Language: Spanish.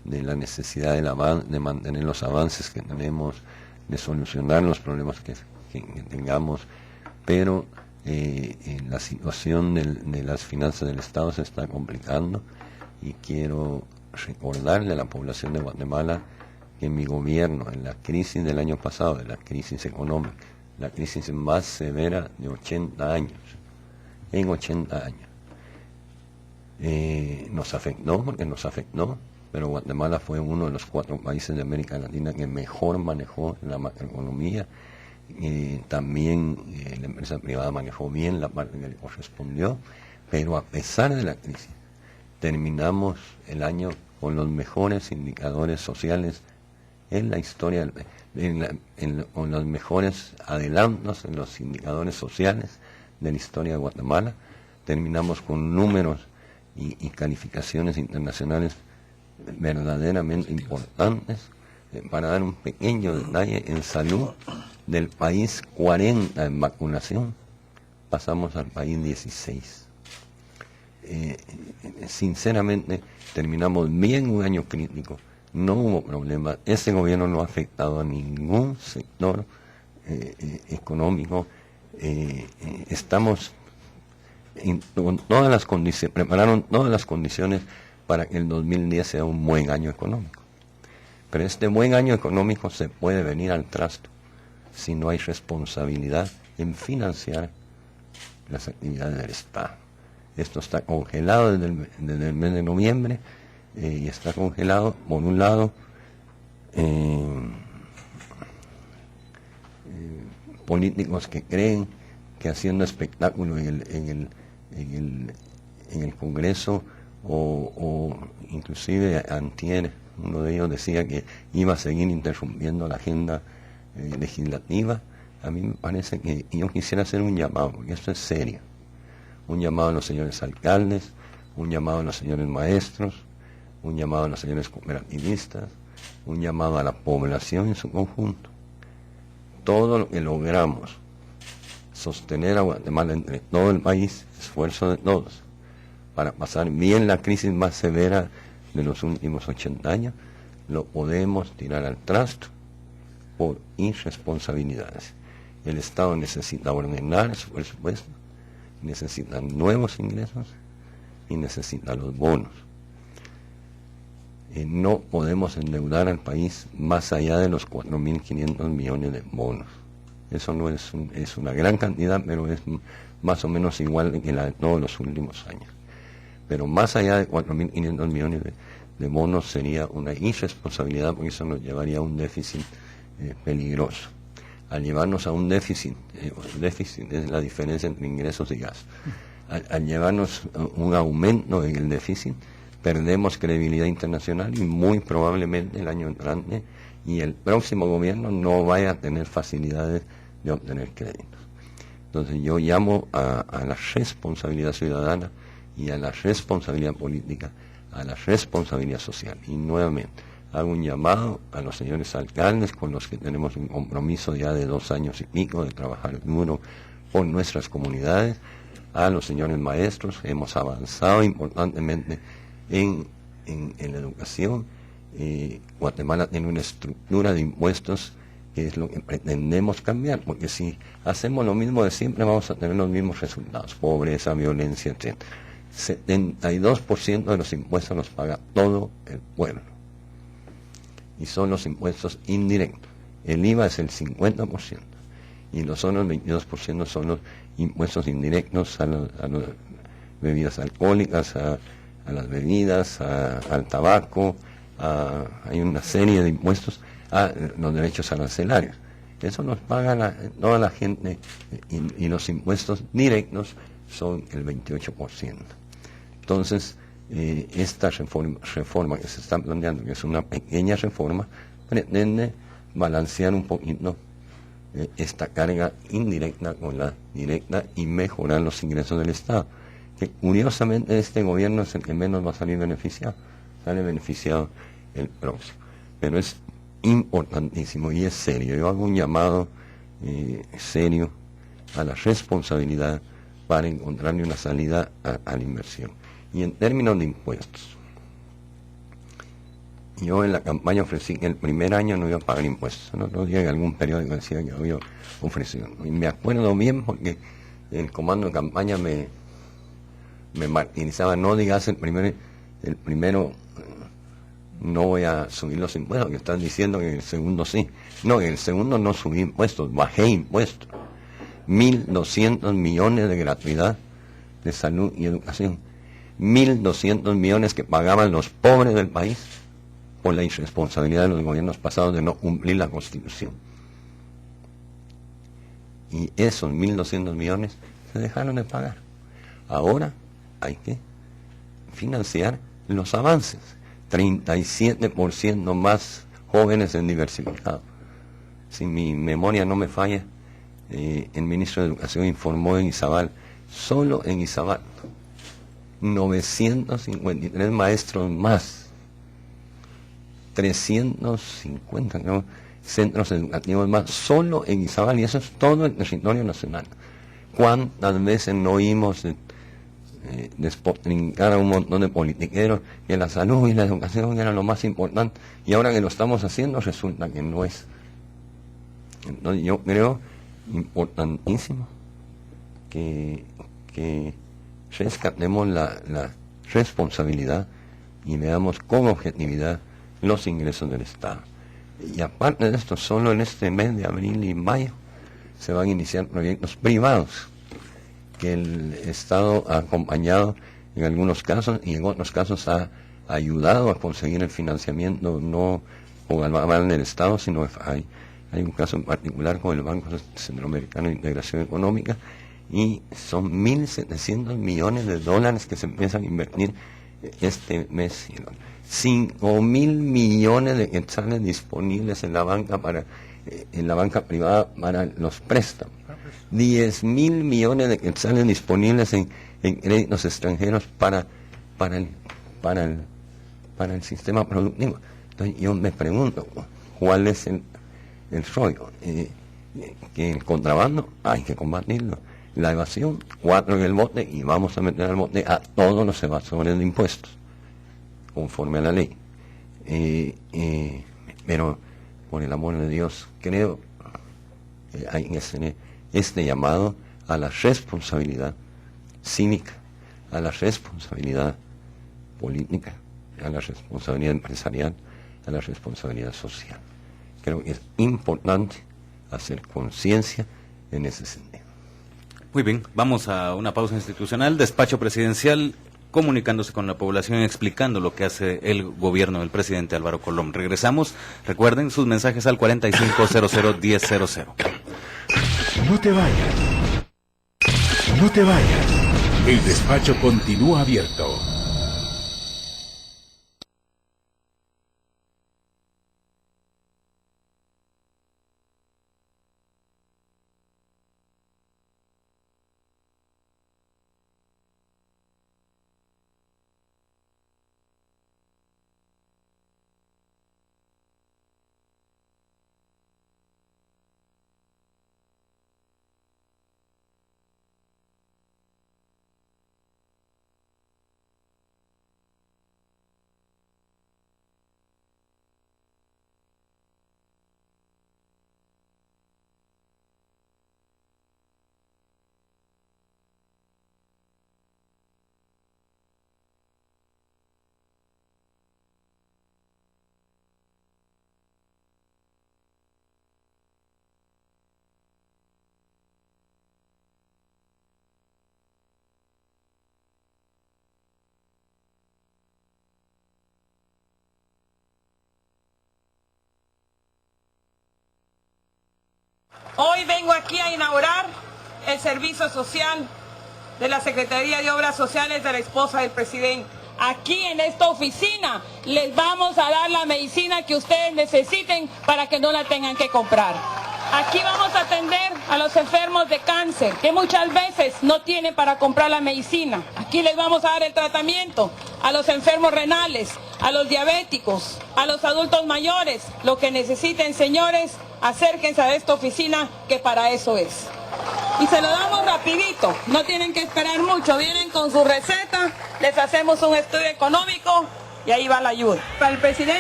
de la necesidad de mantener los avances que tenemos, de solucionar los problemas que tengamos, pero la situación de las finanzas del Estado se está complicando y quiero recordarle a la población de Guatemala que mi gobierno, en la crisis del año pasado, de la crisis económica, la crisis más severa de 80 años, en 80 años, nos afectó porque nos afectó, pero Guatemala fue uno de los 4 países de América Latina que mejor manejó la macroeconomía. También la empresa privada manejó bien la parte que le correspondió, pero a pesar de la crisis, terminamos el año con los mejores indicadores sociales en la historia, con los mejores adelantos en los indicadores sociales de la historia de Guatemala. Terminamos con números y calificaciones internacionales verdaderamente importantes. Para dar un pequeño detalle, en salud, del país 40 en vacunación, pasamos al país 16. Sinceramente, terminamos bien un año crítico, no hubo problema. Este gobierno no ha afectado a ningún sector económico. Estamos con todas las condiciones, prepararon todas las condiciones para que el 2010 sea un buen año económico. Pero este buen año económico se puede venir al trasto si no hay responsabilidad en financiar las actividades del Estado. Esto está congelado desde el mes de noviembre y está congelado, por un lado, políticos que creen que haciendo espectáculo en el Congreso o inclusive antier, uno de ellos decía que iba a seguir interrumpiendo la agenda legislativa. A mí me parece que yo quisiera hacer un llamado, porque esto es serio. Un llamado a los señores alcaldes, un llamado a los señores maestros, un llamado a los señores cooperativistas, un llamado a la población en su conjunto. Todo lo que logramos sostener a Guatemala entre todo el país, esfuerzo de todos, para pasar bien la crisis más severa de los últimos 80 años, lo podemos tirar al trasto por irresponsabilidades. El Estado necesita ordenar su presupuesto, necesita nuevos ingresos y necesita los bonos. No podemos endeudar al país más allá de los 4.500 millones de bonos. Eso no es una gran cantidad, pero es más o menos igual que la de todos los últimos años. Pero más allá de 4.500 millones de bonos sería una irresponsabilidad, porque eso nos llevaría a un déficit peligroso. Al llevarnos a un déficit es la diferencia entre ingresos y gastos. Al llevarnos a un aumento en el déficit, perdemos credibilidad internacional y muy probablemente el año entrante y el próximo gobierno no vaya a tener facilidades de obtener créditos. Entonces yo llamo a la responsabilidad ciudadana y a la responsabilidad política, a la responsabilidad social. Y nuevamente hago un llamado a los señores alcaldes, con los que tenemos un compromiso ya de 2 años y pico de trabajar duro por nuestras comunidades, a los señores maestros. Hemos avanzado importantemente en la educación. Guatemala tiene una estructura de impuestos que es lo que pretendemos cambiar, porque si hacemos lo mismo de siempre vamos a tener los mismos resultados: pobreza, violencia, etc. 72% de los impuestos los paga todo el pueblo, y son los impuestos indirectos. El IVA es el 50%, y los otros 22% son los impuestos indirectos a las bebidas alcohólicas, a las bebidas, al tabaco, hay una serie de impuestos, a los derechos arancelarios. Eso nos paga toda la gente, y los impuestos directos son el 28%. Entonces, esta reforma que se está planteando, que es una pequeña reforma, pretende balancear un poquito esta carga indirecta con la directa y mejorar los ingresos del Estado, que curiosamente este gobierno es el que menos va a salir beneficiado. Sale beneficiado el próximo. Pero es importantísimo y es serio. Yo hago un llamado serio a la responsabilidad para encontrarle una salida a la inversión. Y en términos de impuestos, Yo en la campaña ofrecí que el primer año no iba a pagar impuestos. No otro día en algún periódico decía que había ofrecido. Y me acuerdo bien porque el comando de campaña me martirizaba, no digas el primero no voy a subir los impuestos, que están diciendo que el segundo sí. No, en el segundo no subí impuestos, bajé impuestos. 1.200 millones de gratuidad de salud y educación. 1.200 millones que pagaban los pobres del país por la irresponsabilidad de los gobiernos pasados de no cumplir la Constitución. Y esos 1.200 millones se dejaron de pagar. Ahora hay que financiar los avances. 37% más jóvenes en diversificado. Si mi memoria no me falla, el ministro de Educación informó en Izabal, solo en Izabal, 953 maestros más, 350 creo, centros educativos más, solo en Izabal, y eso es todo el territorio nacional. ¿Cuántas veces no oímos despotrincar a un montón de politiqueros que la salud y la educación eran lo más importante, y ahora que lo estamos haciendo resulta que no es? Entonces yo creo importantísimo que rescatemos la responsabilidad y veamos con objetividad los ingresos del Estado. Y aparte de esto, solo en este mes de abril y mayo se van a iniciar proyectos privados que el Estado ha acompañado en algunos casos y en otros casos ha ayudado a conseguir el financiamiento, no con el aval del Estado, sino hay un caso en particular con el Banco Centroamericano de Integración Económica, y son 1.700 millones de dólares que se empiezan a invertir este mes. 5.000 millones de quetzales disponibles en la banca privada para los préstamos. 10.000 millones de quetzales disponibles en créditos extranjeros para el sistema productivo. Entonces yo me pregunto, ¿cuál es el rollo? Que el contrabando hay que combatirlo. La evasión, 4 en el bote, y vamos a meter al bote a todos los evasores de impuestos, conforme a la ley. Pero, por el amor de Dios, creo que hay que hacer este llamado a la responsabilidad cívica, a la responsabilidad política, a la responsabilidad empresarial, a la responsabilidad social. Creo que es importante hacer conciencia en ese sentido. Muy bien, vamos a una pausa institucional. Despacho presidencial comunicándose con la población, explicando lo que hace el gobierno del presidente Álvaro Colom. Regresamos. Recuerden sus mensajes al 45001000. No te vayas. No te vayas. El despacho continúa abierto. Hoy vengo aquí a inaugurar el servicio social de la Secretaría de Obras Sociales de la esposa del presidente. Aquí en esta oficina les vamos a dar la medicina que ustedes necesiten para que no la tengan que comprar. Aquí vamos a atender a los enfermos de cáncer, que muchas veces no tienen para comprar la medicina. Aquí les vamos a dar el tratamiento a los enfermos renales, a los diabéticos, a los adultos mayores. Lo que necesiten, señores, acérquense a esta oficina, que para eso es. Y se lo damos rapidito, no tienen que esperar mucho. Vienen con su receta, les hacemos un estudio económico y ahí va la ayuda. Para el presidente